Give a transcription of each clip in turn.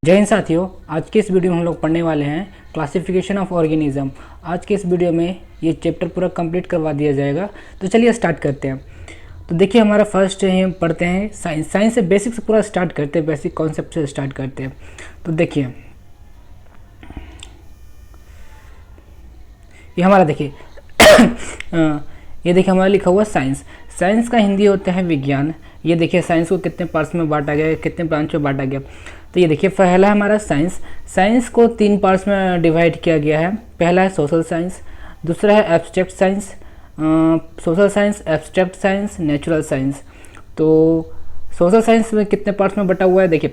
जय हिंद साथियों, आज के इस वीडियो में हम लोग पढ़ने वाले हैं क्लासिफिकेशन ऑफ ऑर्गेनिज्म। आज के इस वीडियो में ये चैप्टर पूरा कंप्लीट करवा दिया जाएगा। तो चलिए स्टार्ट करते हैं। तो देखिए, हमारा फर्स्ट है, हम पढ़ते हैं साइंस। साइंस से बेसिक से पूरा स्टार्ट करते हैं, बेसिक कॉन्सेप्ट से स्टार्ट करते हैं। तो देखिए, ये हमारा देखिए ये देखिए हमारा लिखा हुआ साइंस। साइंस का हिंदी होता है विज्ञान। ये देखिए साइंस को कितने पार्ट्स में बांटा गया है, कितने ब्रांच में बांटा गया। तो ये देखिए पहला हमारा साइंस। साइंस को 3 पार्ट्स में डिवाइड किया गया है। पहला है सोशल साइंस, दूसरा है abstract science, social science, abstract science, natural science. तो सोशल साइंस में कितने पार्ट्स में बटा हुआ है, देखिए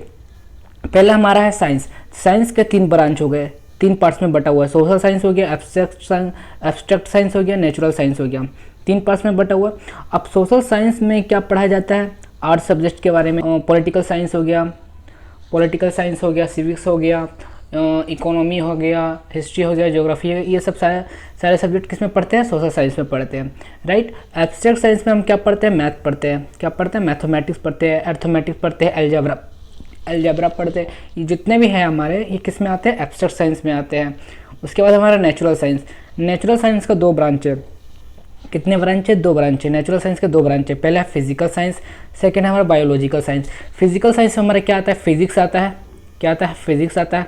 पहला हमारा है साइंस। साइंस के 3 ब्रांच हो गए, 3 पार्ट्स में बटा हुआ है। सोशल साइंस हो गया, एब्स्ट्रैक्ट साइंस हो गया, नेचुरल साइंस हो गया। 3 पार्ट्स में बटा हुआ। अब सोशल साइंस में क्या पढ़ाया जाता है, 8 सब्जेक्ट के बारे में। पॉलिटिकल साइंस हो गया, सिविक्स हो गया, इकोनॉमी हो गया, हिस्ट्री हो गया, ज्योग्राफी हो गया। ये सब सारे सब्जेक्ट किस में पढ़ते हैं, सोशल साइंस में पढ़ते हैं, राइट। एब्स्ट्रैक्ट साइंस में हम क्या पढ़ते हैं, मैथ पढ़ते हैं। क्या पढ़ते हैं, मैथमेटिक्स पढ़ते हैं, अर्थमेटिक्स पढ़ते हैं, अलजेब्रा पढ़ते हैं। ये जितने भी हैं हमारे, ये किस में आते हैं, एब्स्ट्रैक्ट साइंस में आते हैं। उसके बाद हमारा नेचुरल साइंस। नेचुरल साइंस का 2 ब्रांच है। कितने ब्रांच है, 2 ब्रांच है। नेचुरल साइंस के 2 ब्रांच है। पहला है फिजिकल साइंस, सेकंड है हमारा बायोलॉजिकल साइंस। फिजिकल साइंस में हमारा क्या आता है, फिजिक्स आता है। क्या आता है, फिजिक्स आता है,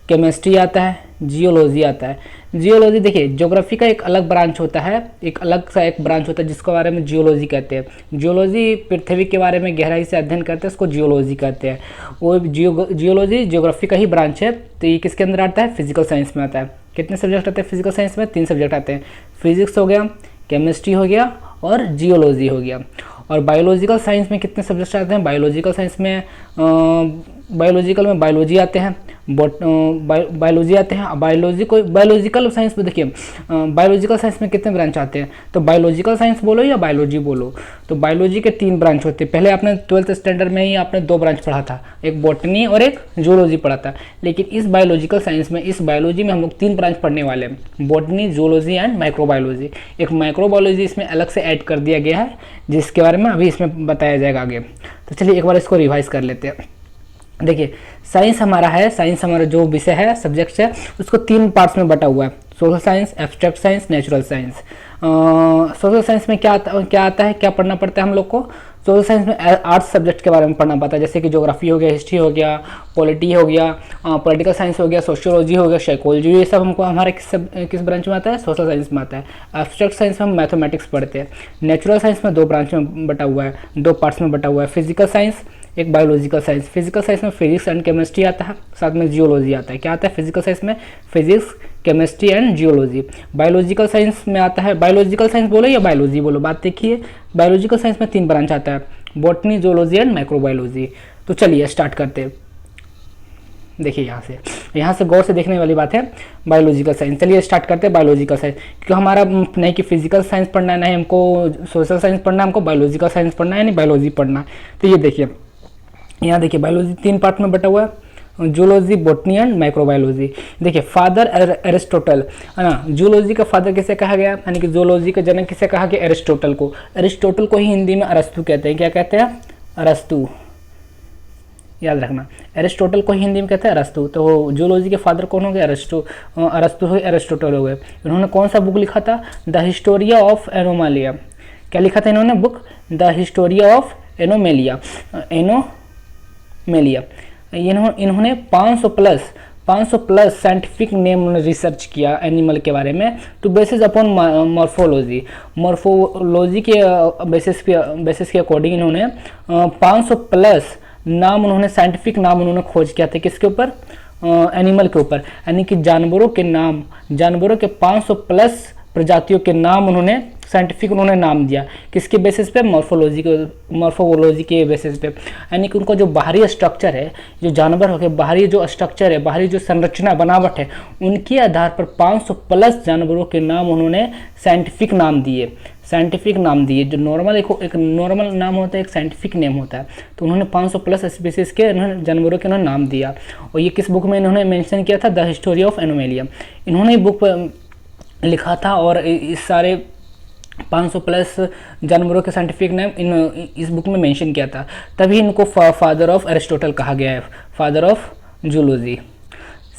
केमिस्ट्री आता है, जियोलॉजी आता है। जियोलॉजी देखिए, ज्योग्राफी का एक अलग ब्रांच होता है, एक अलग सा एक ब्रांच होता है जिसके बारे में जियोलॉजी कहते हैं। जियोलॉजी पृथ्वी के बारे में गहराई से अध्ययन करते हैं, उसको जियोलॉजी कहते हैं। वो जियोलॉजी ज्योग्राफी का ही ब्रांच है। तो ये किसके अंदर आता है, फिजिकल साइंस में आता है। कितने सब्जेक्ट आते हैं फिजिकल साइंस में, 3 सब्जेक्ट आते हैं। फिजिक्स हो गया, केमिस्ट्री हो गया और जियोलॉजी हो गया। और बायोलॉजिकल साइंस में कितने सब्जेक्ट आते हैं, बायोलॉजिकल साइंस में बायोलॉजिकल में बायोलॉजी आते हैं, बायोलॉजी आते हैं। बायोलॉजिकल साइंस में देखिए, बायोलॉजिकल साइंस में कितने ब्रांच आते हैं, तो बायोलॉजिकल साइंस बोलो या बायोलॉजी बोलो, तो बायोलॉजी के 3 ब्रांच होते हैं। पहले आपने 12th स्टैंडर्ड में ही आपने 2 ब्रांच पढ़ा था, एक बॉटनी और एक जूलॉजी पढ़ा था। लेकिन इस बायोलॉजिकल साइंस में, इस बायोलॉजी में हम लोग 3 ब्रांच पढ़ने वाले हैं, बॉटनी, जूलॉजी एंड माइक्रोबायोलॉजी। एक माइक्रोबायोलॉजी इसमें अलग से ऐड कर दिया गया है, जिसके बारे में अभी इसमें बताया जाएगा आगे। तो चलिए एक बार इसको रिवाइज कर लेते हैं। देखिए, साइंस हमारा है, साइंस हमारा जो विषय है, सब्जेक्ट्स है, उसको 3 पार्ट्स में बटा हुआ है। Social science, abstract science, natural science. Social science में क्या आता है, क्या पढ़ना पड़ता है हम लोग को। सोशल साइंस में 8 सब्जेक्ट के बारे में पढ़ना पड़ता है, जैसे कि ज्योग्राफी हो गया, हिस्ट्री हो गया, पॉलिटी हो गया, पॉलिटिकल साइंस हो गया, सोशियोलॉजी हो गया, साइकोलॉजी। ये सब हमको हमारे किस ब्रांच में आता है, सोशल साइंस में आता है। एब्स्ट्रैक्ट साइंस में हम मैथमेटिक्स पढ़ते हैं। नेचुरल साइंस में 2 ब्रांच में बटा हुआ है, 2 पार्ट्स में बटा हुआ है, फिजिकल साइंस, एक बायोलॉजिकल साइंस। फिजिकल साइंस में फिजिक्स एंड केमिस्ट्री आता है, साथ में जियोलॉजी आता है। क्या आता है फिजिकल साइंस में, physics, chemistry and geology. Biological science में आता है, बायोलॉजिकल साइंस बोलो या बायोलॉजी बोलो, बात देखिए, बायोलॉजिकल साइंस में 3 ब्रांच आता है, बॉटनी, जूलॉजी एंड माइक्रोबायोलॉजी। तो चलिए स्टार्ट करते हैं। देखिए यहाँ से गौर से देखने वाली बात है, बायोलॉजिकल साइंस। चलिए स्टार्ट करते हैं बायोलॉजिकल साइंस, क्योंकि हमारा नहीं कि फिजिकल साइंस पढ़ना है, नहीं हमको सोशल साइंस पढ़ना है, हमको बायोलॉजिकल साइंस पढ़ना है, नहीं बायोलॉजी पढ़ना है। तो ये देखिए, यहाँ देखिए बायोलॉजी 3 पार्ट में बटा हुआ है, जूलॉजी, बॉटनी एंड माइक्रोबायोलॉजी। देखिए, फादर एरिस्टोटल है ना। जूलॉजी का फादर किसे कहा गया, यानी कि जूलॉजी का जनक किसे कहा गया, एरिस्टोटल को। एरिस्टोटल को ही हिंदी में अरस्तु कहते हैं। क्या कहते हैं, अरस्तु, याद रखना। एरिस्टोटल को हिंदी में कहते हैं अरस्तु। तो जूलॉजी के फादर कौन हो गए, अरस्तु हो, एरिस्टोटल हो गए। इन्होंने कौन सा बुक लिखा था, द हिस्टोरिया ऑफ एनोमालिया। क्या लिखा था इन्होंने बुक, द हिस्टोरिया ऑफ एनोमेलिया। इन्होंने 500 प्लस साइंटिफिक नेम रिसर्च किया एनिमल के बारे में, टू बेसिस अपॉन मॉर्फोलॉजी के बेसिस के अकॉर्डिंग इन्होंने 500 प्लस नाम, उन्होंने साइंटिफिक नाम उन्होंने खोज किया था। किसके ऊपर, एनिमल के ऊपर, यानी कि जानवरों के नाम, जानवरों के 500 प्लस प्रजातियों के नाम उन्होंने साइंटिफिक नाम दिया। किसके बेसिस पे, मॉर्फोलॉजी के बेसिस पे। यानी कि उनका जो बाहरी स्ट्रक्चर है, जो जानवर हो गए, बाहरी जो स्ट्रक्चर है, बाहरी जो संरचना बनावट है, उनके आधार पर 500 प्लस जानवरों के नाम उन्होंने साइंटिफिक नाम दिए। जो नॉर्मल एक नॉर्मल नाम होता है, एक साइंटिफिक नेम होता है। तो उन्होंने 500 प्लस स्पीसीज के जानवरों के उन्होंने नाम दिया। और ये किस बुक में इन्होंने मेंशन किया था, द हिस्टोरी ऑफ एनोमेलिया। इन्होंने बुक लिखा था और इस सारे 500 प्लस जानवरों के साइंटिफिक नेम इस बुक में मेंशन किया था, तभी इनको फादर ऑफ एरिस्टोटल कहा गया है, फादर ऑफ जूलॉजी।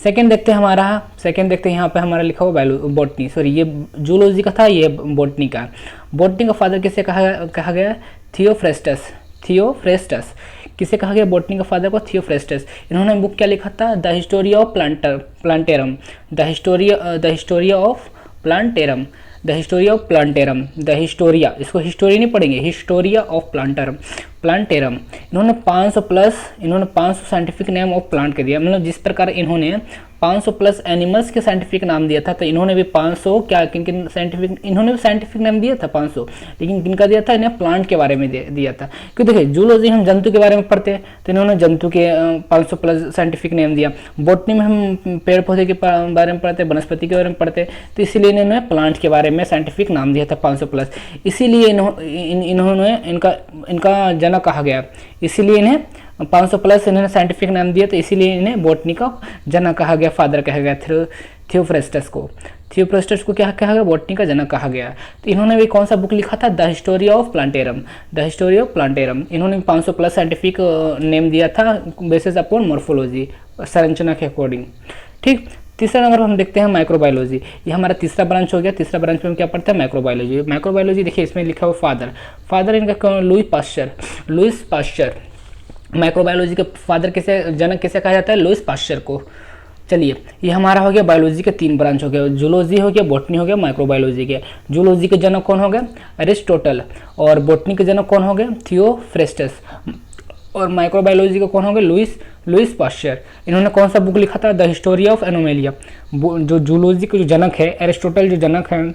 सेकंड देखते हैं हमारा, सेकंड देखते हैं यहाँ पे हमारा लिखा हुआ बॉटनी, सॉरी ये जूलॉजी का था, ये बॉटनी का। बॉटनी का फादर किसे कहा गया? थियोफ्रेस्टस। थियोफ्रेस्टस किसे कहा गया? बॉटनी का फादर को थियोफ्रेस्टस। इन्होंने बुक क्या लिखा था? The historia of plantarum, the historia of plantarum, the historia of plantarum, the Historia, इसको हिस्टोरी नहीं पढ़ेंगे, हिस्टोरिया ऑफ प्लांटेरम। इन्होंने 500 साइंटिफिक नेम ऑफ प्लांट के दिया, मतलब जिस प्रकार इन्होंने 500 प्लस एनिमल्स के साइंटिफिक नाम दिया था, तो इन्होंने भी 500 क्या किन साइंटिफिक, इन्होंने भी साइंटिफिक नेम दिया था 500, लेकिन किनका दिया था? इन्हें प्लांट के बारे में दिया था। क्योंकि देखिए जूलॉजी हम जंतु के बारे में पढ़ते हैं, तो इन्होंने जंतु के 500 प्लस साइंटिफिक नेम दिया। बॉटनी में हम पेड़ पौधे के बारे में पढ़ते हैं, वनस्पति के बारे में पढ़ते हैं, तो इसीलिए इन्होंने प्लांट के बारे में साइंटिफिक नाम दिया था 500 प्लस। इसीलिए इन्होंने इनका जनक कहा गया, इसीलिए इन्हें 500 प्लस इन्होंने साइंटिफिक नाम दिया, तो इसीलिए इन्हें बॉटनी का जनक कहा गया, फादर कहा गया थियोफ्रेस्टस को। थियोफ्रेस्टस को क्या कहा गया? बॉटनी का जनक कहा गया। तो इन्होंने भी कौन सा बुक लिखा था? The historia of plantarum, the historia of plantarum. इन्होंने 500 प्लस साइंटिफिक नेम दिया था बेसिस अपॉन मॉर्फोलॉजी, संरचना के अकॉर्डिंग। ठीक, तीसरा नंबर हम देखते हैं माइक्रोबायोलॉजी। ये हमारा तीसरा ब्रांच हो गया। तीसरा ब्रांच में हम क्या पढ़ते हैं? माइक्रोबायोलॉजी। माइक्रोबायोलॉजी देखिए इसमें लिखा हुआ फादर इनका कौन? Louis Pasteur. माइक्रोबायोलॉजी के फादर किसे, जनक किसे कहा जाता है? लुईस पाश्चर को। चलिए ये हमारा हो गया बायोलॉजी के 3 ब्रांच हो गया, जूलॉजी हो गया, बॉटनी हो गया, माइक्रोबायोलॉजी के। जूलॉजी के जनक कौन हो गए? एरिस्टोटल। और बॉटनी के जनक कौन हो गए? थियोफ्रेस्टस। और माइक्रोबायोलॉजी का कौन हो गए? Louis Pasteur. इन्होंने कौन सा बुक लिखा था? The historia of anomalia. जो जूलॉजी के जो जनक है, एरिस्टोटल जो जनक है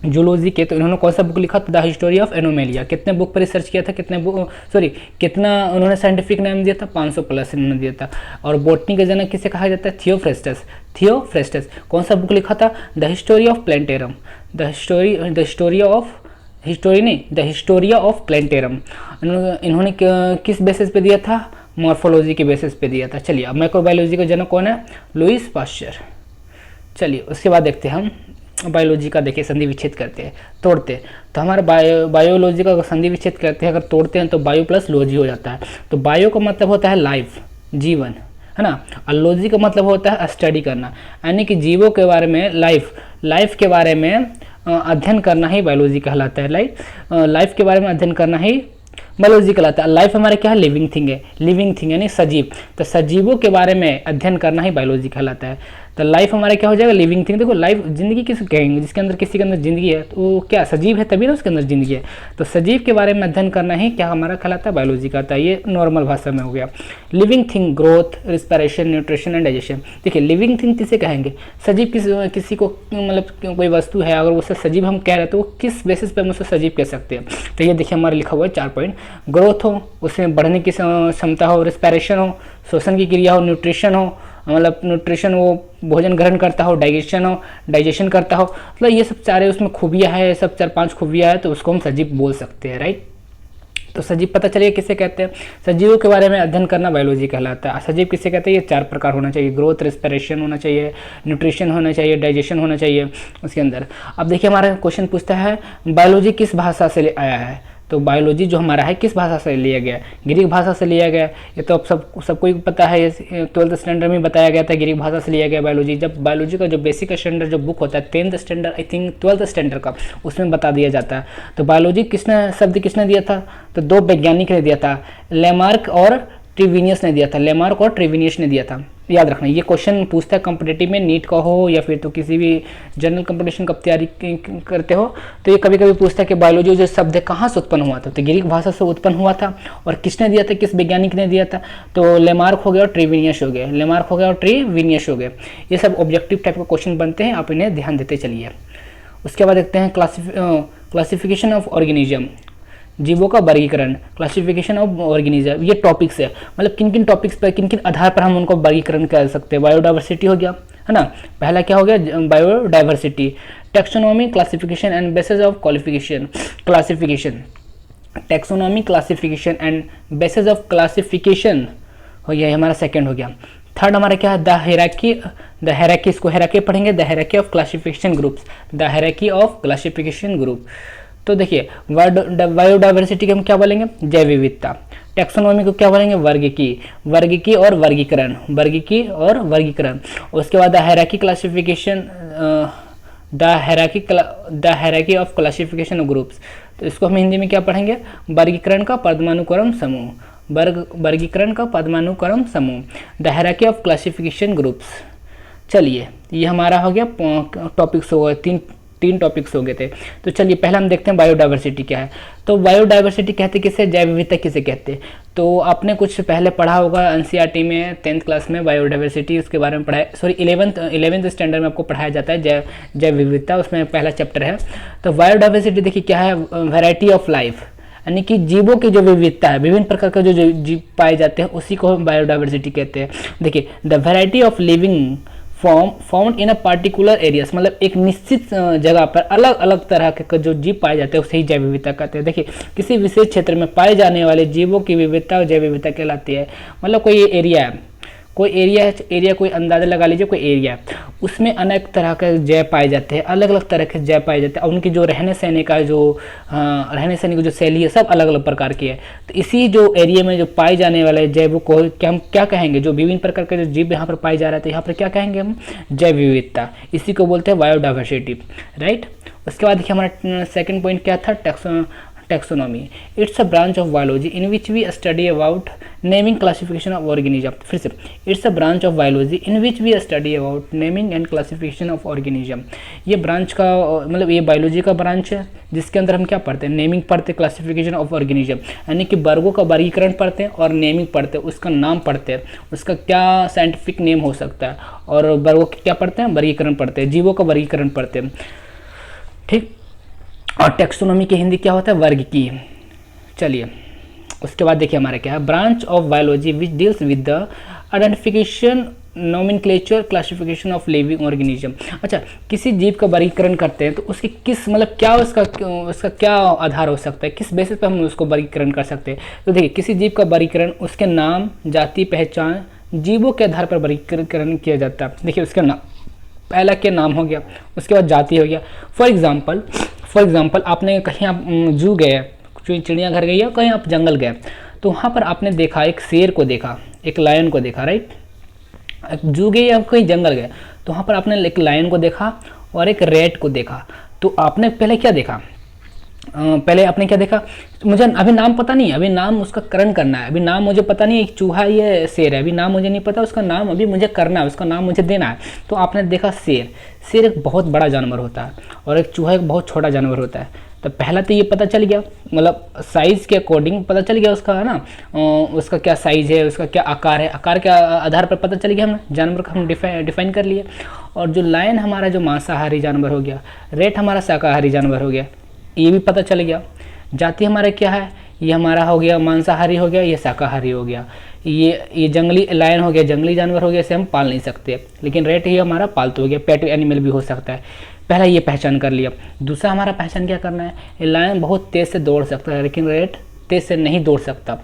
जूलॉजी के, तो इन्होंने कौन सा बुक लिखा था? The history of anomalia. कितने बुक पर रिसर्च किया था? कितना उन्होंने साइंटिफिक नाम दिया था? 500 प्लस इन्होंने दिया था। और बॉटनी के जनक किसे कहा जाता है? थियोफ्रेस्टस। कौन सा बुक लिखा था? The history of plantarum, the historia of plantarum. इन्होंने किस बेसिस पे दिया था? मॉर्फोलॉजी के बेसिस पे दिया था। चलिए अब माइक्रोबायोलॉजी का जनक कौन है? Louis Pasteur. चलिए उसके बाद देखते हैं हम बायोलॉजी का। देखिए संधि विच्छेद करते हैं, तोड़ते हैं, तो हमारा बायोलॉजी का संधि विच्छेद करते हैं, अगर तोड़ते हैं तो बायो प्लस लॉजी हो जाता है। तो बायो का मतलब होता है लाइफ, जीवन, है ना, और लॉजी का मतलब होता है स्टडी करना, यानी कि जीवों के बारे में, लाइफ के बारे में अध्ययन करना ही बायोलॉजी कहलाता है। लाइफ के बारे में अध्ययन करना ही बायोलॉजी कहलाता है। लाइफ हमारे क्या है? लिविंग थिंग यानी सजीव। तो सजीवों के बारे में अध्ययन करना ही बायोलॉजी कहलाता है। तो लाइफ हमारा क्या हो जाएगा? Living thing. देखो लाइफ जिंदगी किस कहेंगे? जिसके अंदर किसी के अंदर जिंदगी है तो वो क्या सजीव है, तभी ना उसके अंदर जिंदगी है। तो सजीव के बारे में अध्ययन करना ही क्या हमारा कहलाता है? बायोलॉजी कहता है। ये नॉर्मल भाषा में हो गया। Living thing, growth, respiration, nutrition and digestion. देखिए लिविंग थिंग किसे कहेंगे? सजीव किसी को, मतलब कोई वस्तु है, अगर उससे सजीव हम कह रहे हैं तो वो किस बेसिस पे हम उससे सजीव कह सकते हैं? तो ये देखिए हमारा लिखा हुआ है 4 पॉइंट। ग्रोथ हो, उसमें बढ़ने की क्षमता हो, रिस्पिरेशन हो, श्वसन की क्रिया हो, न्यूट्रिशन हो, मतलब न्यूट्रिशन वो भोजन ग्रहण करता हो, डाइजेशन करता हो, मतलब ये सब सारे उसमें खूबियाँ है, सब 4-5 खूबियाँ है, तो उसको हम सजीव बोल सकते हैं, राइट। तो सजीव पता चलिए किसे कहते हैं? सजीवों के बारे में अध्ययन करना बायोलॉजी कहलाता है। सजीव किसे कहते हैं? ये 4 प्रकार होना चाहिए, ग्रोथ, रिस्पिरेशन होना चाहिए, न्यूट्रिशन होना चाहिए, डाइजेशन होना चाहिए उसके अंदर। अब देखिए हमारा क्वेश्चन पूछता है बायोलॉजी किस भाषा से आया है? तो बायोलॉजी जो हमारा है किस भाषा से लिया गया? ग्रीक भाषा से लिया गया। ये तो अब सबको ही पता है, ये 12th स्टैंडर्ड में बताया गया था, ग्रीक भाषा से लिया गया बायोलॉजी। जब बायोलॉजी का जो बेसिक स्टैंडर्ड जो बुक होता है 10th standard, I think 12th standard का, उसमें बता दिया जाता है। तो बायोलॉजी शब्द किसने दिया था? तो 2 वैज्ञानिक ने दिया था, लेमार्क और ट्रिविनियस ने दिया था। लेमार्क और ट्रिविनियस ने दिया था, याद रखना। ये क्वेश्चन पूछता है कॉम्पिटिटिव में, नीट का हो या फिर तो किसी भी जनरल कंपटीशन का तैयारी करते हो, तो ये कभी कभी पूछता है कि बायोलॉजी जो शब्द है कहाँ से उत्पन्न हुआ था? तो ग्रीक भाषा से उत्पन्न हुआ था। और किसने दिया था? किस वैज्ञानिक ने दिया था? तो लेमार्क हो गया और ट्रिविनियस हो गया। लेमार्क हो गया और ट्रिविनियस हो गए। ये सब ऑब्जेक्टिव टाइप के क्वेश्चन बनते हैं, आप इन्हें ध्यान देते चलिए। उसके बाद देखते हैं क्लासिफिकेशन ऑफ ऑर्गेनिज्म, जीवों का वर्गीकरण, क्लासिफिकेशन ऑफ ऑर्गेनिज्म। ये टॉपिक्स है, मतलब किन किन टॉपिक्स पर, किन किन आधार पर हम उनको वर्गीकरण कर सकते हैं। बायोडाइवर्सिटी हो गया, है ना, पहला क्या हो गया? Biodiversity. Taxonomy, classification and bases of classification. Taxonomy, classification and bases of classification हो गया, हमारा सेकेंड हो गया। थर्ड हमारा क्या है, द हायरार्की, इसको हायरार्की पढ़ेंगे, the hierarchy of classification groups, the hierarchy of classification group. तो देखिए बायोडायवर्सिटी के हम क्या बोलेंगे, जैव विविधता। टेक्सोनॉमी को क्या बोलेंगे, वर्गीकी और वर्गीकरण। उसके बाद the hierarchy classification, the hierarchy of classification groups, तो इसको हम हिंदी में क्या पढ़ेंगे, वर्गीकरण का पदानुक्रम समूह, वर्गीकरण का पदानुक्रम समूह, the hierarchy of classification groups. चलिए ये हमारा हो गया टॉपिक्स हो गए, तीन टॉपिक्स हो गए थे। तो चलिए पहले हम देखते हैं बायोडायवर्सिटी क्या है। तो बायोडायवर्सिटी कहते किसे, जैव विविधता किसे कहते हैं। तो आपने कुछ पहले पढ़ा होगा एनसीईआरटी में 10th क्लास में बायोडायवर्सिटी, उसके बारे में पढ़ाया, सॉरी 11th स्टैंडर्ड में आपको पढ़ाया जाता है जैव विविधता, उसमें पहला चैप्टर है। तो बायोडायवर्सिटी देखिए क्या है, वैरायटी ऑफ लाइफ, यानी कि जीवों की जो विविधता है, विभिन्न प्रकार के जो जीव पाए जाते हैं उसी को हम बायोडायवर्सिटी कहते हैं। देखिए the variety of living form found in a particular areas, मतलब एक निश्चित जगह पर अलग अलग तरह के जो जीव पाए जाते हैं उसे ही जैव विविधता कहते हैं। देखिए किसी विशेष क्षेत्र में पाए जाने वाले जीवों की विविधता जैव विविधता कहलाती है। मतलब कोई एरिया है, कोई अंदाजा लगा लीजिए, कोई एरिया है, उसमें अनेक तरह के जैव पाए जाते हैं, अलग अलग तरह के जैव पाए जाते हैं, और उनकी जो रहने सहने की जो शैली है सब अलग अलग प्रकार की है। तो इसी जो एरिया में जो पाए जाने वाले जैवों को हम क्या कहेंगे, जो विभिन्न प्रकार के जो जीव यहाँ पर पाए जा रहे थे, यहाँ पर क्या कहेंगे हम, जैव विविधता, इसी को बोलते हैं बायोडायवर्सिटी, राइट। उसके बाद देखिए हमारा सेकंड पॉइंट क्या था, taxonomy. It's a branch of biology in which we study about naming classification of organism. फिर से, it's a branch of biology in which we study about naming and classification of organism. ये branch का मतलब ये biology का branch है जिसके अंदर हम क्या पढ़ते हैं, नेमिंग पढ़ते हैं, क्लासिफिकेशन ऑफ ऑर्गेनिज्म, यानी कि वर्गों का वर्गीकरण पढ़ते हैं, और नेमिंग पढ़ते हैं, उसका नाम पढ़ते हैं, उसका क्या साइंटिफिक नेम हो सकता है, और वर्गों के क्या पढ़ते हैं, वर्गीकरण पढ़ते हैं, जीवों का वर्गीकरण पढ़ते हैं, ठीक। और टैक्सोनॉमी की हिंदी क्या होता है, वर्ग की। चलिए उसके बाद देखिए हमारा क्या है, branch of biology which deals with the identification, nomenclature, classification of living organism. अच्छा, किसी जीव का वर्गीकरण करते हैं तो उसके किस मतलब क्या उसका क्या आधार हो सकता है, किस बेसिस पर हम उसको वर्गीकरण कर सकते हैं। तो देखिए किसी जीव का वर्गीकरण उसके नाम, जाति, पहचान, जीवों के आधार पर वर्गीकरण किया जाता है। देखिए उसका नाम, पहला क्या नाम हो गया, उसके बाद जाति हो गया। फॉर एग्जाम्पल आपने कहीं आप जू गए, चिड़ियाघर गए, या कहीं आप जंगल गए, तो वहाँ पर आपने देखा एक शेर को देखा, एक लायन को देखा, राइट। जू गए या कहीं जंगल गए तो वहाँ पर आपने एक लायन को देखा और एक रेट को देखा। तो आपने पहले क्या देखा, पहले आपने क्या देखा, मुझे अभी नाम पता नहीं है, अभी नाम उसका करण करना है, अभी नाम मुझे पता नहीं है, एक चूहा ये शेर है, अभी नाम मुझे नहीं पता, उसका नाम अभी मुझे करना है, उसका नाम मुझे देना है। तो आपने देखा शेर एक बहुत बड़ा जानवर होता है और एक चूहा एक बहुत छोटा जानवर होता है। तो पहला तो ये पता चल गया, मतलब साइज़ के अकॉर्डिंग पता चल गया उसका, है ना, उसका क्या साइज़ है, उसका क्या आकार है, आकार के आधार पर पता चल गया, हमने जानवर को हम डिफाइन कर लिए। और जो लायन हमारा जो मांसाहारी जानवर हो गया, रेट हमारा शाकाहारी जानवर हो गया, ये भी पता चल गया। जाति हमारा क्या है, ये हमारा हो गया मांसाहारी हो गया, ये शाकाहारी हो गया, ये जंगली लायन हो गया, जंगली जानवर हो गया, इसे हम पाल नहीं सकते, लेकिन रेट ये हमारा पालतू हो गया, पेट एनिमल भी हो सकता है। पहला ये पहचान कर लिया। दूसरा हमारा पहचान क्या करना है, ये लायन बहुत तेज़ से दौड़ सकता है लेकिन रेट तेज़ से नहीं दौड़ सकता।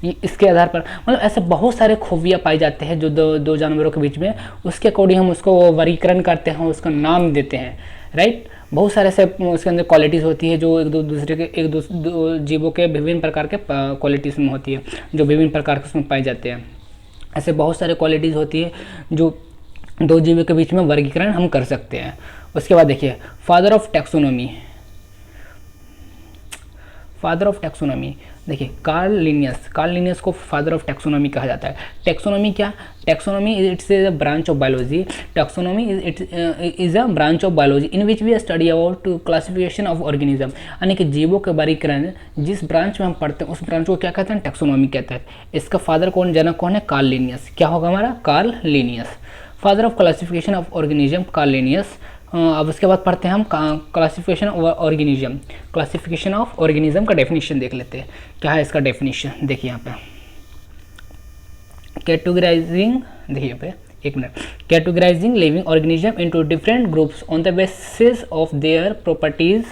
ये इसके आधार पर मतलब ऐसे बहुत सारे खूबियाँ पाई जाते हैं जो दो जानवरों के बीच में, उसके अकॉर्डिंग हम उसको वर्गीकरण करते हैं, उसका नाम देते हैं, राइट। बहुत सारे ऐसे उसके अंदर क्वालिटीज़ होती है जो दो जीवों के विभिन्न प्रकार के क्वालिटीज़ में होती है, जो विभिन्न प्रकार के उसमें पाए जाते हैं। ऐसे बहुत सारे क्वालिटीज़ होती है जो दो जीवों के बीच में वर्गीकरण हम कर सकते हैं। उसके बाद देखिए फादर ऑफ टैक्सोनॉमी, देखिए कार्ल लिनियस को फादर ऑफ टैक्सोनॉमी कहा जाता है। टैक्सोनॉमी क्या, taxonomy it's a branch of biology, taxonomy is a branch of biology in which we study about classification of organism, यानी कि जीवों के वर्गीकरण जिस ब्रांच में हम पढ़ते हैं उस ब्रांच को क्या कहते हैं, टैक्सोनॉमी कहते हैं। इसका फादर कौन, जनक कौन है, कार्ल लिनियस। क्या होगा हमारा, Karl Linnaeus, father of classification of organism, Karl Linnaeus. अब उसके बाद पढ़ते हैं हम क्लासिफिकेशन ऑफ ऑर्गेनिज्म का डेफिनेशन देख लेते हैं। क्या है इसका डेफिनेशन, देखिए यहाँ पे कैटेगराइजिंग, देखिए यहाँ पे एक minute, categorising living organism into different groups on the basis of their properties,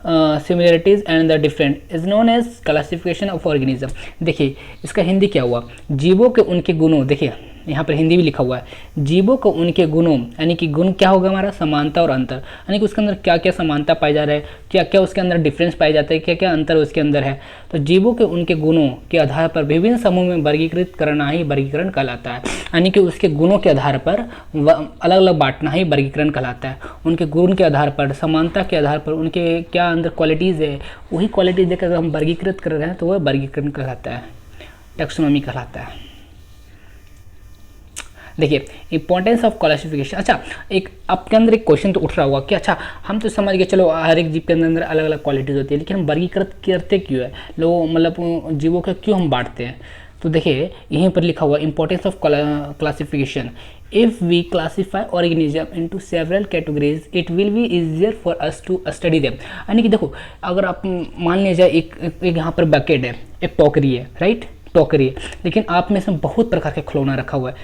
similarities and the different is known as classification of organism. देखिए इसका हिंदी क्या हुआ, जीवों के उनके गुणों, देखिए यहाँ पर हिंदी भी लिखा हुआ है, जीवों को उनके गुणों, यानी कि गुण क्या होगा हमारा, समानता और अंतर, यानी कि उसके अंदर क्या क्या समानता पाई जा रहा है, क्या क्या उसके अंदर डिफरेंस पाए जाते हैं, क्या क्या अंतर उसके अंदर है। तो जीवों के उनके गुणों के आधार पर विभिन्न समूह में वर्गीकृत करना ही वर्गीकरण कहलाता है, यानी कि उसके गुणों के आधार पर अलग अलग बांटना ही वर्गीकरण कहलाता है। उनके गुण के आधार पर, समानता के आधार पर, उनके क्या अंदर क्वालिटीज़ है, वही क्वालिटीज देखकर अगर हम वर्गीकृत कर रहे हैं तो वह वर्गीकरण कहलाता है, टैक्सोनॉमी कहलाता है। देखिए इंपॉर्टेंस ऑफ क्लासिफिकेशन। अच्छा, एक आपके अंदर एक क्वेश्चन तो उठ रहा होगा कि अच्छा हम तो समझ गए, चलो हर एक जीव के अंदर अलग अलग क्वालिटीज़ होती है, लेकिन हम वर्गीकृत करते क्यों है, लोग मतलब जीवों के क्यों हम बांटते हैं। तो देखिए यहीं पर लिखा हुआ importance of classification. If we classify organism into several categories it will be easier for us to study them. यानी कि देखो अगर आप मान लीजिए एक यहाँ पर बकेट है, एक टोकरी है, राइट, टोकरी है, लेकिन आप में इसमें बहुत प्रकार के खिलौना रखा हुआ है,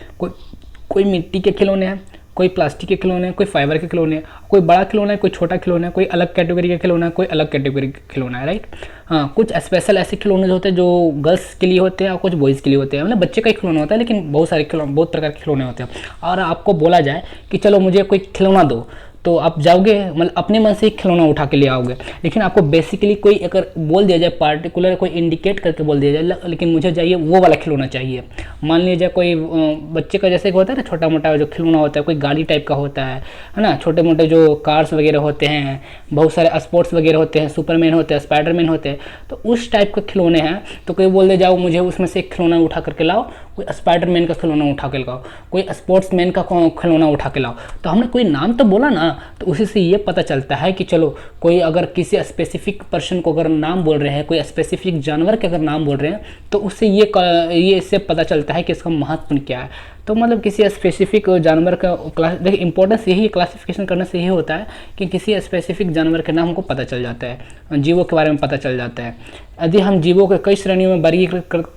कोई मिट्टी के खिलौने हैं, कोई प्लास्टिक के खिलौने हैं, कोई फाइबर के खिलौने हैं, कोई बड़ा खिलौना है, कोई छोटा खिलौना है, कोई अलग कैटेगरी का खिलौना है, कोई अलग कैटेगरी का खिलौना है, राइट। हाँ, कुछ स्पेशल ऐसे खिलौने होते हैं जो गर्ल्स के लिए होते हैं और कुछ बॉयज़ के लिए होते हैं, मतलब बच्चे का ही खिलौना होता है, लेकिन बहुत सारे खिलौने, बहुत प्रकार के खिलौने होते हैं। और आपको बोला जाए कि चलो मुझे कोई खिलौना दो, तो आप जाओगे मतलब अपने मन से ही खिलौना उठा के ले आओगे, लेकिन आपको बेसिकली कोई अगर बोल दिया जाए पार्टिकुलर, कोई इंडिकेट करके बोल दिया जाए, लेकिन मुझे चाहिए वो वाला खिलौना चाहिए। मान लीजिए कोई बच्चे का जैसे होता है ना छोटा मोटा जो खिलौना होता है, कोई गाड़ी टाइप का होता है ना, छोटे मोटे जो कार्स वगैरह होते हैं, बहुत सारे स्पोर्ट्स वगैरह होते हैं, सुपरमैन होते हैं, स्पाइडरमैन होते हैं, तो उस टाइप के खिलौने हैं, तो कोई बोल दे जाओ मुझे उसमें से एक खिलौना उठा करके लाओ, कोई स्पाइडरमैन का खिलौना उठा के लाओ, कोई स्पोर्ट्समैन का खिलौना उठा के लाओ, तो हमने कोई नाम तो बोला ना, तो उसी से ये पता चलता है कि चलो कोई अगर किसी स्पेसिफिक पर्सन को अगर नाम बोल रहे हैं, कोई स्पेसिफिक जानवर के अगर नाम बोल रहे हैं, तो उससे ये इससे पता चलता है कि इसका महत्व क्या है। तो मतलब किसी स्पेसिफिक जानवर का देखिए इंपॉर्टेंस यही क्लासिफिकेशन करने से यही होता है कि किसी स्पेसिफिक जानवर के नाम हमको पता चल जाता है, जीवों के बारे में पता चल जाता है। यदि हम जीवों को कई श्रेणियों में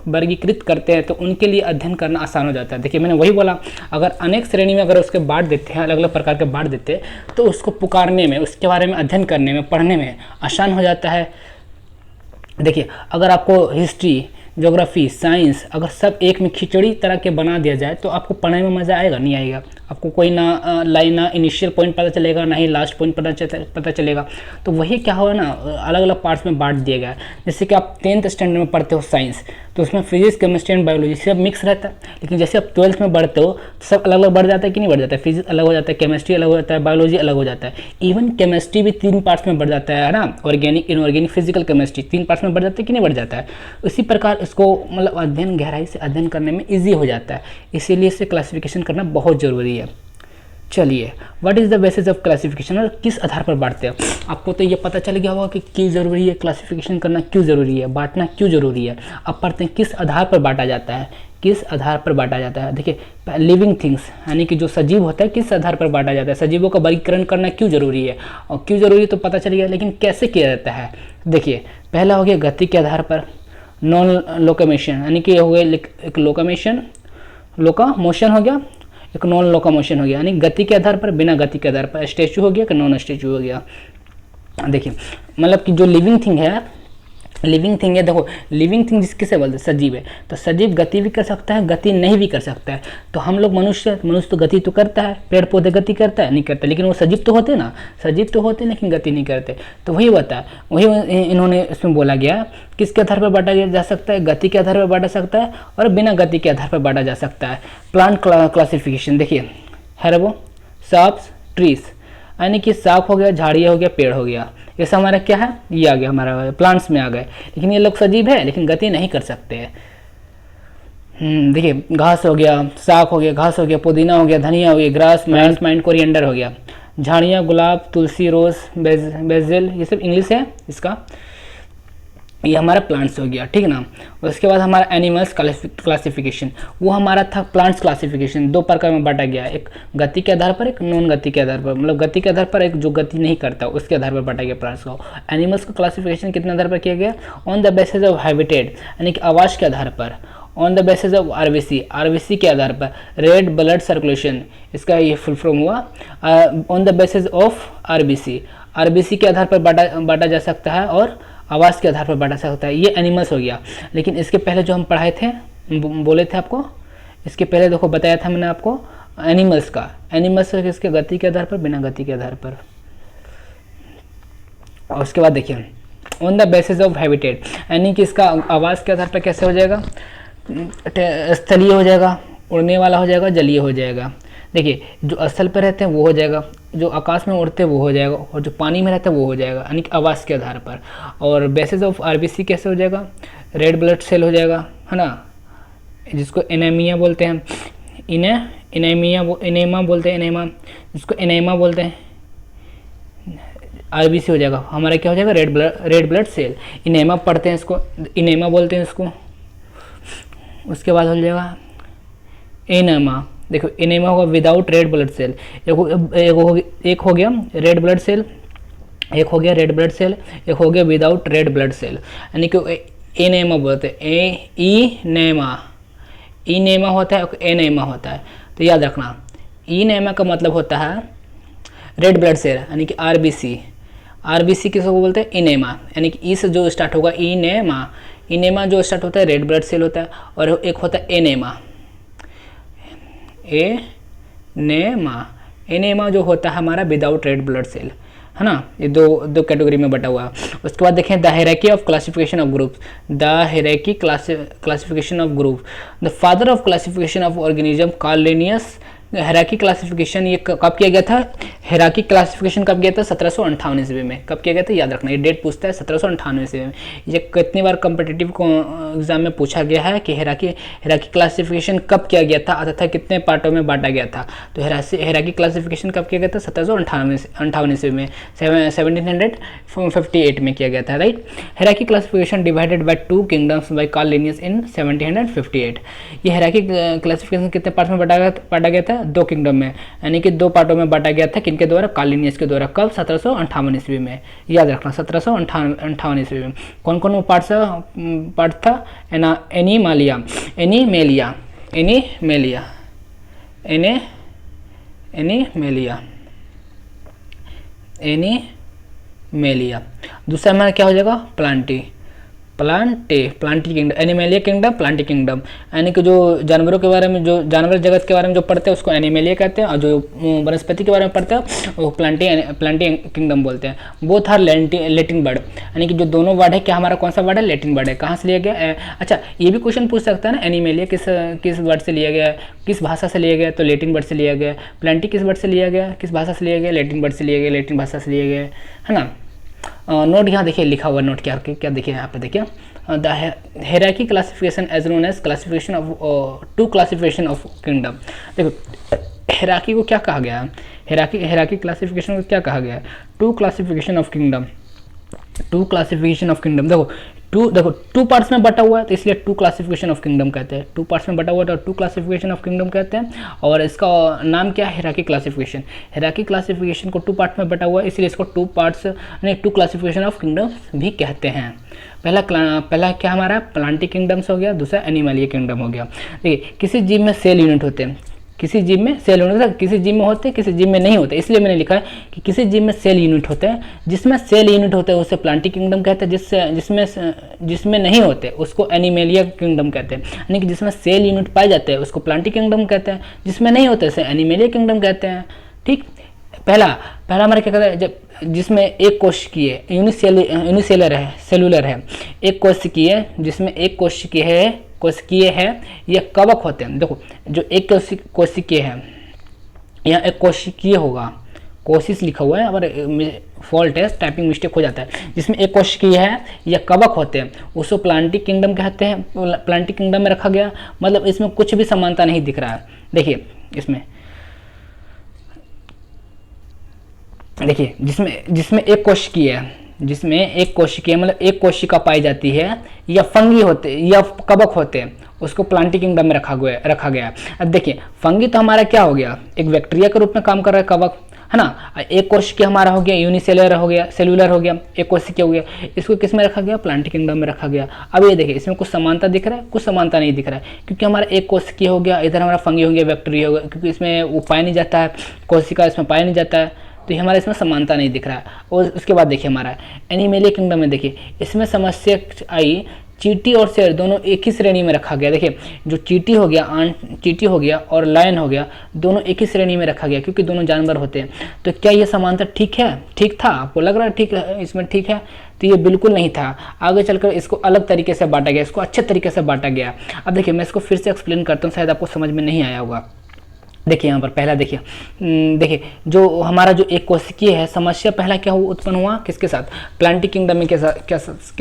वर्गीकृत करते हैं तो उनके लिए अध्ययन करना आसान हो जाता है। देखिए मैंने वही बोला, अगर अनेक श्रेणी में अगर उसके बांट देते हैं, अलग अलग प्रकार के बांट देते हैं, तो उसको पुकारने में, उसके बारे में अध्ययन करने में, पढ़ने में आसान हो जाता है। देखिए अगर आपको हिस्ट्री, ज्योग्राफी, साइंस अगर सब एक में खिचड़ी तरह के बना दिया जाए तो आपको पढ़ने में मज़ा आएगा, नहीं आएगा। आपको कोई ना लाइन, ना इनिशियल पॉइंट पता चलेगा, ना ही लास्ट पॉइंट पता चलेगा। तो वही क्या हुआ ना, अलग अलग पार्ट्स में बांट दिया गया। जैसे कि आप 10th स्टैंडर्ड में पढ़ते हो साइंस, तो उसमें फिजिक्स, केमिस्ट्री एंड बायोलॉजी सब मिक्स रहता है, लेकिन जैसे आप 12th में बढ़ते हो तो सब अलग अलग बढ़ जाता है कि नहीं बढ़ जाता है। फिजिक्स अलग हो जाता है, केमिस्ट्री अलग हो जाता है, बायोलॉजी अलग हो जाता है, इवन केमिस्ट्री भी 3 पार्ट्स में बढ़ जाता है ना, organic, inorganic, physical chemistry 3 parts में बढ़ जाता है कि नहीं बढ़ जाता है। इसी प्रकार इसको मतलब अध्ययन, गहराई से अध्ययन करने में ईजी हो जाता है, इसीलिए इसे क्लासिफिकेशन करना बहुत ज़रूरी है। चलिए what is the basis of classification, और किस आधार पर बांटते हैं। आपको तो ये पता चल गया होगा कि क्यों ज़रूरी है क्लासिफिकेशन करना, क्यों ज़रूरी है, बांटना क्यों ज़रूरी है। अब पढ़ते हैं किस आधार पर बांटा जाता है, किस आधार पर बांटा जाता है। देखिए लिविंग थिंग्स यानी कि जो सजीव होता है किस आधार पर बांटा जाता है, सजीवों का वर्गीकरण करना क्यों ज़रूरी है, और क्यों ज़रूरी तो पता चल गया, लेकिन कैसे किया जाता है। देखिए पहला हो गया गति के आधार पर, नॉन लोकोमोशन यानी कि हो गया एक लोकोमोशन हो गया, एक नॉन लोकोमोशन हो गया, यानी गति के आधार पर, बिना गति के आधार पर, स्टैचू हो गया कि नॉन स्टैचू हो गया। देखिए मतलब कि जो लिविंग थिंग है, देखो लिविंग थिंग जिसके से बोलते हैं सजीव है, तो सजीव गति भी कर सकता है, गति नहीं भी कर सकता है। तो हम लोग मनुष्य तो गति तो करता है, पेड़ पौधे गति करता है, नहीं करता, लेकिन वो सजीव तो होते हैं ना, सजीव तो होते हैं लेकिन गति नहीं करते। तो वही होता है, वही इन्होंने इसमें बोला गया किसके आधार पर बांटा जा सकता है, गति के आधार पर बांटा सकता है और बिना गति के आधार पर बांटा जा सकता है। प्लांट क्लासिफिकेशन देखिए हर्बो, साप्स, ट्रीज, यानी कि साप हो गया, झाड़ियाँ हो गया, पेड़ हो गया, ये सब हमारा क्या है, ये आ गया हमारा प्लांट्स में आ गए, लेकिन ये लोग सजीव है लेकिन गति नहीं कर सकते हैं। देखिए घास हो गया, साग हो गया, घास हो गया, पुदीना हो गया, धनिया हो गया, ग्रास, माइंड, कोरिएंडर हो गया, झाड़ियाँ, गुलाब, तुलसी, रोज, बेजिल, ये सब इंग्लिश है इसका, ये हमारा प्लांट्स हो गया, ठीक ना। उसके बाद हमारा एनिमल्स क्लासिफिकेशन, वो हमारा था प्लांट्स क्लासिफिकेशन, 2 प्रकार में बांटा गया, एक गति के आधार पर, एक नॉन गति के आधार पर, मतलब गति के आधार पर, एक जो गति नहीं करता उसके आधार पर बांटा गया प्लांट्स को। एनिमल्स का क्लासिफिकेशन कितने आधार पर किया गया, on the basis of habitat यानी कि आवास के आधार पर, on the basis of RBC के आधार पर, रेड ब्लड सर्कुलेशन इसका ये फुल फॉर्म हुआ, on the basis of RBC के आधार पर बांटा जा सकता है और आवास के आधार पर बांटा सकता है। ये एनिमल्स हो गया, लेकिन इसके पहले जो हम पढ़ाए थे, बोले थे आपको इसके पहले देखो बताया था मैंने आपको एनिमल्स का, एनिमल्स किसके गति के आधार पर, बिना गति के आधार पर। और उसके बाद देखिए on the basis of habitat, यानी कि इसका आवाज़ के आधार पर कैसे हो जाएगा, स्थलीय हो जाएगा, उड़ने वाला हो जाएगा, जलीय हो जाएगा। देखिए जो स्थल पर रहते हैं वो हो जाएगा, जो आकाश में उड़ते हैं वो हो जाएगा, और जो पानी में रहता है वो हो जाएगा, यानी कि आवाज़ के आधार पर। और बेसिस ऑफ आरबीसी कैसे हो जाएगा, रेड ब्लड सेल हो जाएगा, है ना, जिसको एनीमिया बोलते हैं, इनेमा बोलते हैं, एनेमा, जिसको एनेमा बोलते हैं। आरबीसी हो जाएगा हमारा, क्या हो जाएगा, रेड ब्लड सेल। इनेमा पढ़ते हैं इसको, इनेमा बोलते हैं इसको। उसके बाद हो जाएगा एनेमा। देखो एनेमा होगा विदाउट रेड ब्लड सेल। एक हो गया रेड ब्लड सेल, एक हो गया रेड ब्लड सेल, एक हो गया विदाउट रेड ब्लड सेल, यानी कि एनेमा बोलते हैं। इनेमा होता है, एनेमा होता है। तो याद रखना इनेमा का मतलब होता है रेड ब्लड सेल, यानी कि आरबीसी। आरबीसी किसको बोलते हैं, इनेमा, यानी कि ई से जो स्टार्ट होगा इनेमा। इनेमा जो स्टार्ट होता है रेड ब्लड सेल होता है, और एक होता है एनेमा। एनेमा जो होता है हमारा विदाउट रेड ब्लड सेल, है ना। ये दो कैटेगरी में बटा हुआ है। उसके बाद देखें the hierarchy of classification of groups, the hierarchy classification of group. The father of classification of organism Karl Linnaeus. Hierarchy classification ये कब किया गया था, हायरार्की क्लासिफिकेशन कब किया था, 1758 ईस्वी में। कब किया गया था, याद रखना, ये डेट पूछता है 1758 ईस्वी में। ये कितनी बार कम्पिटिटिव एग्जाम में पूछा गया है कि हायरार्की क्लासिफिकेशन कब किया गया था तथा कितने पार्टों में बांटा गया था। तो हायरार्की क्लासिफिकेशन कब किया गया था, 1758 ईस्वी में, 1758 में किया गया था, right. Hierarchy classification divided by 2 kingdoms by Carl Linnaeus in 1758। ये हायरार्की क्लासिफिकेशन कितने पार्ट में बांटा गया था, 2 किंगडम में, यानी कि 2 पार्टों में बांटा गया था। किनके द्वारा, कार्ल लिनियस के द्वारा। कब, 1758 ईस्वी में। याद रखना 1758 ईस्वी में। कौन कौन वो पार्ट था, एनीमेलिया, दूसरा हमारा क्या हो जाएगा, Plantae kingdom, animalia kingdom, Plantae kingdom, यानी कि जो जानवरों के बारे में, जो जानवर जगत के बारे में जो पढ़ते हैं उसको एनिमेलिया कहते हैं, और जो वनस्पति के बारे में पढ़ते हैं वो प्लांटी किंगडम बोलते हैं। बोथ आर लैटिन वर्ड, यानी कि जो दोनों वर्ड है, क्या हमारा कौन सा वर्ड है, लैटिन वर्ड है। कहाँ से लिया गया, अच्छा ये भी क्वेश्चन पूछ सकता है ना, एनिमेलिया किस वर्ड से लिया गया, किस भाषा से लिया गया, तो लैटिन वर्ड से लिया गया। प्लांटी किस वर्ड से लिया गया, किस भाषा से लिया गया, लैटिन वर्ड से लिया गया, लैटिन भाषा से लिया गया, है ना। नोट यहाँ देखिए लिखा हुआ, नोट क्या देखिए यहाँ पे देखिए, the hierarchy classification as known as classification of 2 classification of kingdom. देखो हायरार्की को क्या कहा गया है, हायरार्की क्लासिफिकेशन को क्या कहा गया है, 2 classification of kingdom. 2 classification of kingdom, देखो 2 पार्ट्स में बटा हुआ है, तो इसलिए 2 क्लासिफिकेशन ऑफ किंगडम कहते हैं। 2 पार्ट्स में बटा हुआ है तो 2 क्लासिफिकेशन ऑफ किंगडम कहते हैं। और इसका नाम क्या है, हायरार्की क्लासिफिकेशन। हायरार्की क्लासिफिकेशन को 2 पार्ट में बटा हुआ है, इसलिए इसको 2 क्लासिफिकेशन ऑफ किंगडम भी कहते हैं। पहला क्या हमारा, प्लांटी किंगडम्स हो गया, दूसरा एनिमलिया किंगडम हो गया। देखिए किसी जीव में सेल यूनिट होते हैं, किसी जीव में सेल यूनिट, किसी जीव में होते हैं, किसी जीव में नहीं होते, इसलिए मैंने लिखा है कि किसी जीव में सेल यूनिट होते हैं। जिसमें सेल यूनिट होते हैं उसे प्लांटी किंगडम कहते हैं, जिसमें नहीं होते उसको एनिमेलिया किंगडम कहते हैं। यानी कि जिसमें सेल यूनिट पाए जाते हैं उसको प्लांटी किंगडम कहते हैं, जिसमें नहीं होते उसे एनिमेलिया किंगडम कहते हैं, ठीक। पहला हमारा क्या कहता है, जब जिसमें एक कोशिकीय यूनिसेलुलर है, एक कोशिकीय जिसमें एक कोशिकीय है या कवक होते हैं। देखो जो एक कोशिकीय है, यहाँ एक कोशिकीय होगा, कोशिश लिखा हुआ है, अगर फॉल्ट है, टाइपिंग मिस्टेक हो जाता है। जिसमें एक कोशिकीय है या कवक होते हैं उसको प्लांटी किंगडम कहते हैं, प्लांटी किंगडम में रखा गया। मतलब इसमें कुछ भी समानता नहीं दिख रहा है। देखिए इसमें देखिए जिसमें एक कोशिकीय है, मतलब एक कोशिका पाई जाती है, या फंगी होते या कवक होते हैं, उसको प्लांटी किंगडम में रखा गया। अब देखिए फंगी तो हमारा क्या हो गया, एक बैक्टीरिया के रूप में काम कर रहा है कवक, है ना। एक कोशिकीय हमारा हो गया यूनिसेलुलर हो गया, सेलुलर हो गया, एक कोशिकीय हो गया, इसको किस में रखा गया, प्लांटी किंगडम में रखा गया। अब ये देखिए इसमें कुछ समानता दिख रहा है, कुछ समानता नहीं दिख रहा है, क्योंकि हमारा एक कोशिकीय हो गया, इधर हमारा फंगी हो गया, बैक्टीरिया हो गया, क्योंकि इसमें वो पाया नहीं जाता है, कोशिका इसमें पाया नहीं जाता है, तो ये हमारा इसमें समानता नहीं दिख रहा है। और उसके बाद देखिए हमारा एनिमेलिया किंगडम में देखिए इसमें समस्या आई चींटी और शेर दोनों एक ही श्रेणी में रखा गया। देखिए जो चींटी हो गया, चींटी हो गया और लायन हो गया, दोनों एक ही श्रेणी में रखा गया क्योंकि दोनों जानवर होते हैं। तो क्या ये समानता ठीक है? ठीक था? आपको लग रहा है ठीक है, इसमें ठीक है? तो ये बिल्कुल नहीं था। आगे चलकर इसको अलग तरीके से बांटा गया, इसको अच्छे तरीके से बांटा गया। अब देखिए मैं इसको फिर से एक्सप्लेन करता हूँ, शायद आपको समझ में नहीं आया होगा। देखिए यहाँ पर पहला देखिए, देखिए जो हमारा जो एक कोशिकीय है, समस्या पहला क्या उत्पन्न हुआ, किसके साथ? प्लांटी किंगडम में के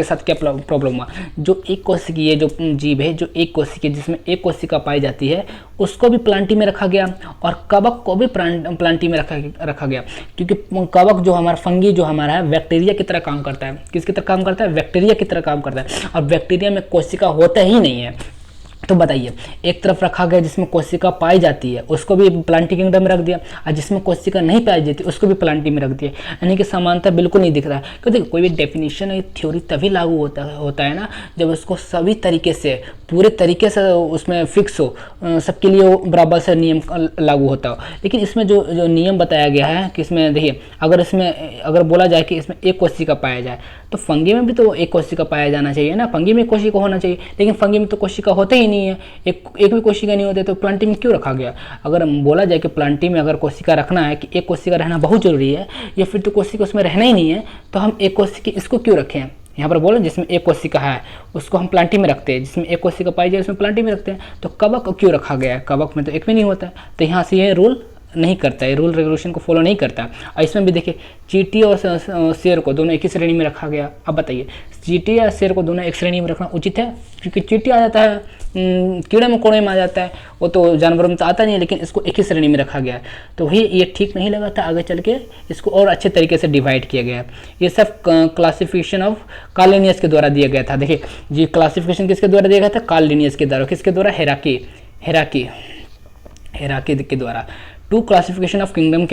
साथ क्या प्रॉब्लम हुआ? जो एक कोशिकीय जो जीव है, जो एक कोशिकीय जिसमें एक कोशिका पाई जाती है, उसको भी प्लांटी में रखा गया और कवक को भी प्लांटी में रखा गया। क्योंकि कवक जो हमारा फंगी जो हमारा है, बैक्टीरिया की तरह काम करता है। किसकी तरह काम करता है? बैक्टीरिया की तरह काम करता है। और बैक्टीरिया में कोशिका होता ही नहीं है। तो बताइए, एक तरफ रखा गया जिसमें कोशिका पाई जाती है, उसको भी प्लांटी किंगडम में रख दिया, और जिसमें कोशिका नहीं पाई जाती उसको भी प्लांटी में रख दिया। यानी कि समानता बिल्कुल नहीं दिख रहा है। क्योंकि कोई भी डेफिनेशन या थ्योरी तभी लागू होता है ना, जब उसको सभी तरीके से, पूरे तरीके से उसमें फिक्स हो, सबके लिए बराबर से नियम लागू होता हो। लेकिन इसमें जो नियम बताया गया है कि इसमें देखिए, अगर बोला जाए कि इसमें एक कोशिका पाया जाए, तो फंगी में भी तो एक कोशिका पाया जाना चाहिए ना, फंगी में कोशिका होना चाहिए। लेकिन फंगी में तो कोशिका होते ही नहीं है, एक भी कोशिका नहीं होते, तो प्लांटी में क्यों रखा गया? अगर बोला जाए कि प्लांटी में अगर कोशिका रखना है, कि एक कोशिका रहना बहुत जरूरी है, या फिर तो कोशिका उसमें रहना ही नहीं है, तो हम एक कोशिका इसको क्यों रखें? यहाँ पर बोलो जिसमें एक कोशिका है उसको हम प्लांटी में रखते हैं, जिसमें एक कोशिका पाई जाए उसमें प्लांटी में रखते हैं। तो कवक क्यों रखा गया है? कवक में तो एक भी नहीं होता है। तो यहाँ से ये रूल नहीं करता है, रूल रेगुलेशन को फॉलो नहीं करता। और इसमें भी देखिए चींटी और शेर को दोनों एक ही श्रेणी में रखा गया। अब बताइए, चींटी या शेर को दोनों एक श्रेणी में रखना उचित है? क्योंकि चींटी आ जाता है कीड़े मकोड़े में आ जाता है, वो तो जानवरों में तो आता नहीं है, लेकिन इसको एक ही श्रेणी में रखा गया है। तो वही ये ठीक नहीं लगा था। आगे चल के इसको और अच्छे तरीके से डिवाइड किया गया। ये सब क्लासिफिकेशन ऑफ कार्ल लिनियस के द्वारा दिया गया था। देखिए जी, क्लासिफिकेशन किसके द्वारा दिया गया था? कार्ल लिनियस के द्वारा। किसके द्वारा? हेराकी के द्वारा। 2 क्लासिफिकेशन ऑफ किंगडम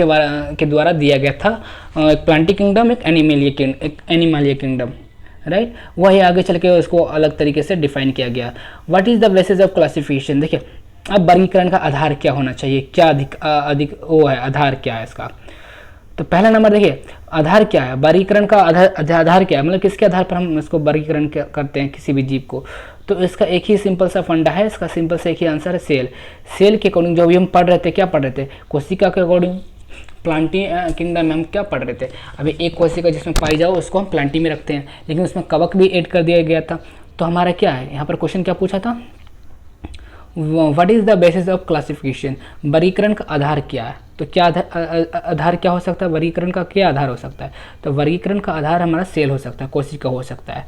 के द्वारा दिया गया था। एक प्लांटी किंगडम, एक एनिमलिया किंगडम, राइट। वही आगे चल के उसको अलग तरीके से डिफाइन किया गया। What is the basis of classification? देखिए अब वर्गीकरण का आधार क्या होना चाहिए, क्या अधिक वो है, आधार क्या है इसका? तो पहला नंबर देखिए, आधार क्या है, वर्गीकरण का आधार क्या है, मतलब किसके आधार पर हम इसको वर्गीकरण करते हैं किसी भी जीव को? तो इसका एक ही सिंपल सा फंडा है, इसका सिंपल से एक ही आंसर है, सेल के अकॉर्डिंग। जो भी हम पढ़ रहे थे, क्या पढ़ रहे थे? कोशिका के अकॉर्डिंग। प्लांटी किंगडम में हम क्या पढ़ रहे थे? अभी एक कोशिका जिसमें पाई जाओ उसको हम प्लांटी में रखते हैं, लेकिन उसमें कवक भी ऐड कर दिया गया था। तो हमारा क्या है यहाँ पर क्वेश्चन, क्या पूछा था? What is the basis of classification? वर्गीकरण का आधार क्या है? तो क्या आधार क्या हो सकता है? वर्गीकरण का क्या आधार हो सकता है? तो वर्गीकरण का आधार हमारा सेल हो सकता है, कोशिका हो सकता है।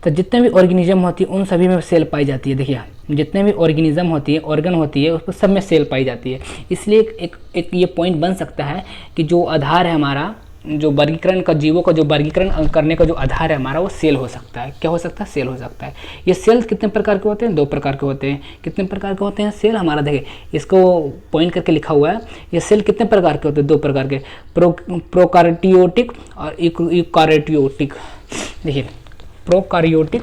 तो जितने भी ऑर्गेनिज्म होती है उन सभी में सेल पाई जाती है। देखिए जितने भी ऑर्गेनिज्म होती है, ऑर्गन होती है, उस पर सब में सेल पाई जाती है। इसलिए एक ये पॉइंट बन सकता है कि जो आधार है हमारा, जो वर्गीकरण का, जीवों का जो वर्गीकरण करने का जो आधार है हमारा, वो सेल हो सकता है। क्या हो सकता है? सेल हो सकता है। ये सेल कितने प्रकार के होते हैं? 2 प्रकार के होते हैं। कितने प्रकार के होते हैं सेल हमारा? देखिए इसको पॉइंट करके लिखा हुआ है, ये सेल कितने प्रकार के होते हैं? 2 प्रकार के, प्रोकार्योटिक और यूकार्योटिक। देखिए प्रोकार्योटिक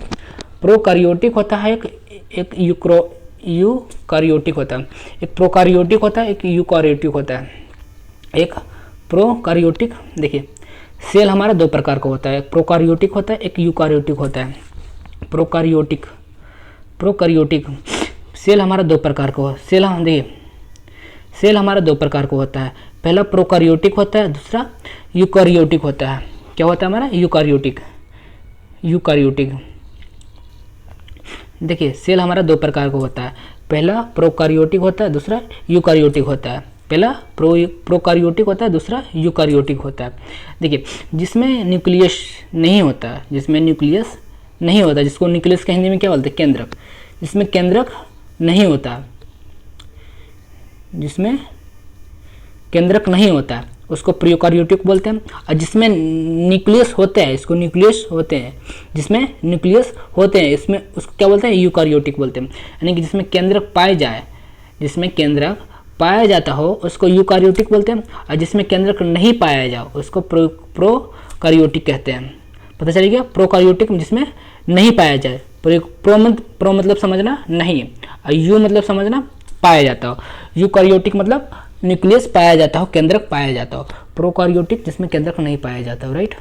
होता है, एक यूकार्योटिक होता है। एक प्रोकार्योटिक होता है, एक यूकार्योटिक होता है। एक प्रोकार्योटिक, देखिए सेल हमारा 2 प्रकार का होता है, एक प्रोकार्योटिक होता है, एक यूकार्योटिक होता है। प्रोकार्योटिक सेल हमारा 2 प्रकार का होता है। देखिए सेल हमारा 2 प्रकार का होता है, पहला प्रोकार्योटिक होता है, दूसरा यूकार्योटिक होता है। क्या होता है हमारा? यूकार्योटिक। देखिए सेल हमारा 2 प्रकार का होता है, पहला प्रोकार्योटिक होता है, दूसरा यूकार्योटिक होता है। पहला प्रोकार्योटिक होता है, दूसरा यूकार्योटिक होता है। देखिए जिसमें न्यूक्लियस नहीं होता है, जिसको न्यूक्लियस के हिंदी में क्या बोलते हैं? केंद्रक। जिसमें केंद्रक नहीं होता, जिसमें केंद्रक नहीं होता है उसको प्रोकार्योटिक बोलते हैं। और जिसमें न्यूक्लियस होते हैं, इसको न्यूक्लियस होते हैं, जिसमें न्यूक्लियस होते हैं इसमें उसको क्या बोलते हैं? यूकार्योटिक बोलते हैं। यानी कि जिसमें केंद्रक पाए जाए, जिसमें केंद्रक पाया जाता हो उसको यूकार्योटिक बोलते हैं, और जिसमें केंद्रक नहीं पाया जाओ उसको प्रोकार्योटिक कहते हैं। पता चल गया? प्रोकार्योटिक जिसमें नहीं पाया जाए, प्रो मतलब समझना नहीं, और यू मतलब समझना पाया जाता हो। यूकार्योटिक मतलब न्यूक्लियस पाया जाता हो, केंद्रक पाया जाता हो। प्रोकार्योटिक जिसमें केंद्रक नहीं पाया जाता हो, राइट।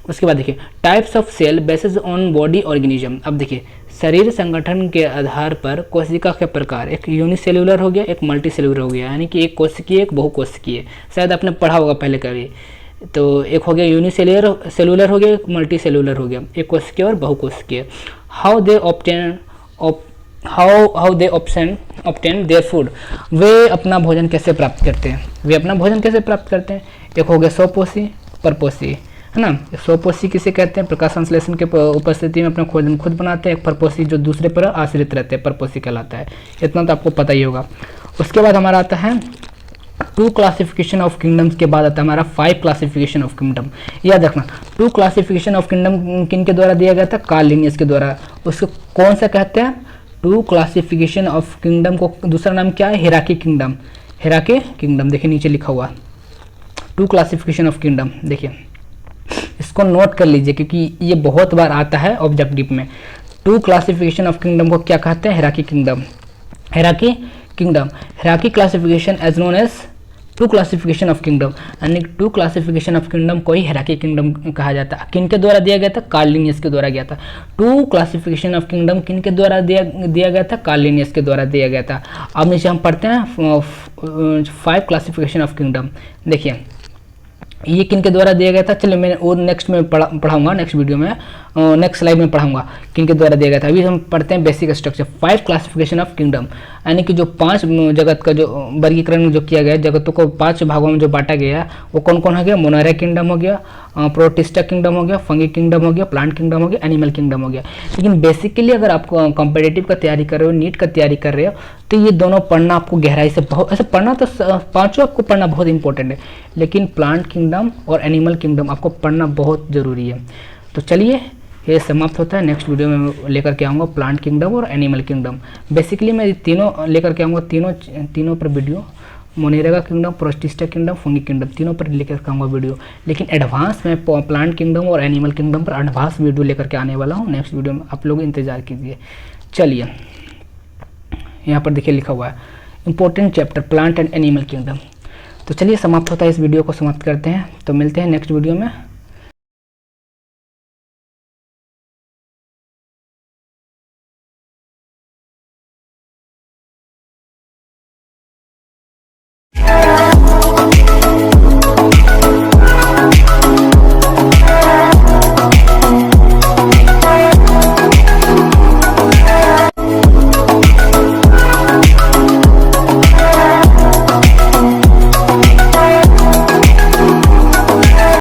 उसके बाद देखिए types of cell basis on body organism. अब देखिए शरीर संगठन के आधार पर कोशिका के प्रकार, एक यूनिसेल्युलर हो गया, एक मल्टी सेल्युलर हो गया, यानी कि एक कोशिकीय एक बहुकोशिकीय, शायद आपने पढ़ा होगा पहले कभी। तो एक हो गया यूनिसेल्युलर सेल्युलर हो गया, एक मल्टी सेल्युलर हो गया, एक कोशिकीय और बहुकोशिकीय। How they obtain their food, वे अपना भोजन कैसे प्राप्त करते हैं, वे अपना भोजन कैसे प्राप्त करते हैं। एक हो गया स्वपोषी परपोषी, है ना। स्वपोषी किसे कहते हैं, प्रकाश संश्लेषण के उपस्थिति में अपना भोजन खुद बनाते हैं। एक परपोषी जो दूसरे पर आश्रित रहते हैं, परपोषी कहलाता है। इतना तो आपको पता ही होगा। उसके बाद हमारा आता है 2 क्लासिफिकेशन ऑफ किंगडम्स के बाद आता है हमारा 5 क्लासिफिकेशन ऑफ किंगडम। याद रखना 2 क्लासिफिकेशन ऑफ किंगडम किन के द्वारा दिया गया था, कार्ल लिनियस के द्वारा। उसको कौन सा कहते हैं, 2 क्लासिफिकेशन ऑफ किंगडम को दूसरा नाम क्या है, हिराकी किंगडम। हिराकी किंगडम देखिए नीचे लिखा हुआ 2 क्लासिफिकेशन ऑफ किंगडम, देखिए इसको नोट कर लीजिए क्योंकि ये बहुत बार आता है ऑब्जेक्टिव में। 2 क्लासिफिकेशन ऑफ किंगडम को क्या कहते हैं, hierarchy kingdom. Hierarchy kingdom, hierarchy classification as known as 2 classification of kingdom, यानी 2 क्लासिफिकेशन ऑफ किंगडम को ही हिराकी किंगडम कहा जाता है। किन के द्वारा दिया गया था, कार्ल लिनियस के द्वारा गया था। 2 क्लासिफिकेशन ऑफ किंगडम किन के द्वारा दिया गया था, कार्ल लिनियस के द्वारा दिया गया था। अब नीचे हम पढ़ते हैं 5 क्लासिफिकेशन ऑफ किंगडम। देखिए ये किन के द्वारा दिया गया था, चलिए मैं वो नेक्स्ट में पढ़ाऊंगा, नेक्स्ट वीडियो में, नेक्स्ट स्लाइड में पढ़ाऊंगा किन के द्वारा दिया गया था। अभी हम पढ़ते हैं basic structure 5 classification of kingdom, यानी कि जो 5 जगत का जो वर्गीकरण जो किया गया, जगतों को 5 भागों में जो बांटा गया वो कौन कौन हो गया, मोनारा किंगडम हो गया, प्रोटिस्टा किंगडम हो गया, फंगी किंगडम हो गया, प्लांट किंगडम हो गया, एनिमल किंगडम हो गया। लेकिन बेसिकली अगर आप कॉम्पिटिटिव का तैयारी कर रहे हो, नीट का तैयारी कर रहे हो, तो ये दोनों पढ़ना आपको गहराई से बहुत, ऐसे पढ़ना तो 5 आपको पढ़ना बहुत इंपॉर्टेंट है, लेकिन प्लांट किंगडम और एनिमल किंगडम आपको पढ़ना बहुत ज़रूरी है। तो चलिए ये समाप्त होता है। नेक्स्ट वीडियो में लेकर के आऊँगा प्लांट किंगडम और एनिमल किंगडम। बेसिकली मैं तीनों लेकर के आऊँगा, तीनों पर video, Monera kingdom, protista kingdom, fungi kingdom, तीनों पर लेकर के आऊँगा वीडियो। लेकिन एडवांस में प्लांट किंगडम और एनिमल किंगडम पर एडवांस वीडियो लेकर के आने वाला हूँ नेक्स्ट वीडियो में, आप लोग इंतजार कीजिए। चलिए यहाँ पर देखिए लिखा हुआ है important chapter plant and animal kingdom. तो चलिए समाप्त होता है, इस वीडियो को समाप्त करते हैं। तो मिलते हैं नेक्स्ट वीडियो में।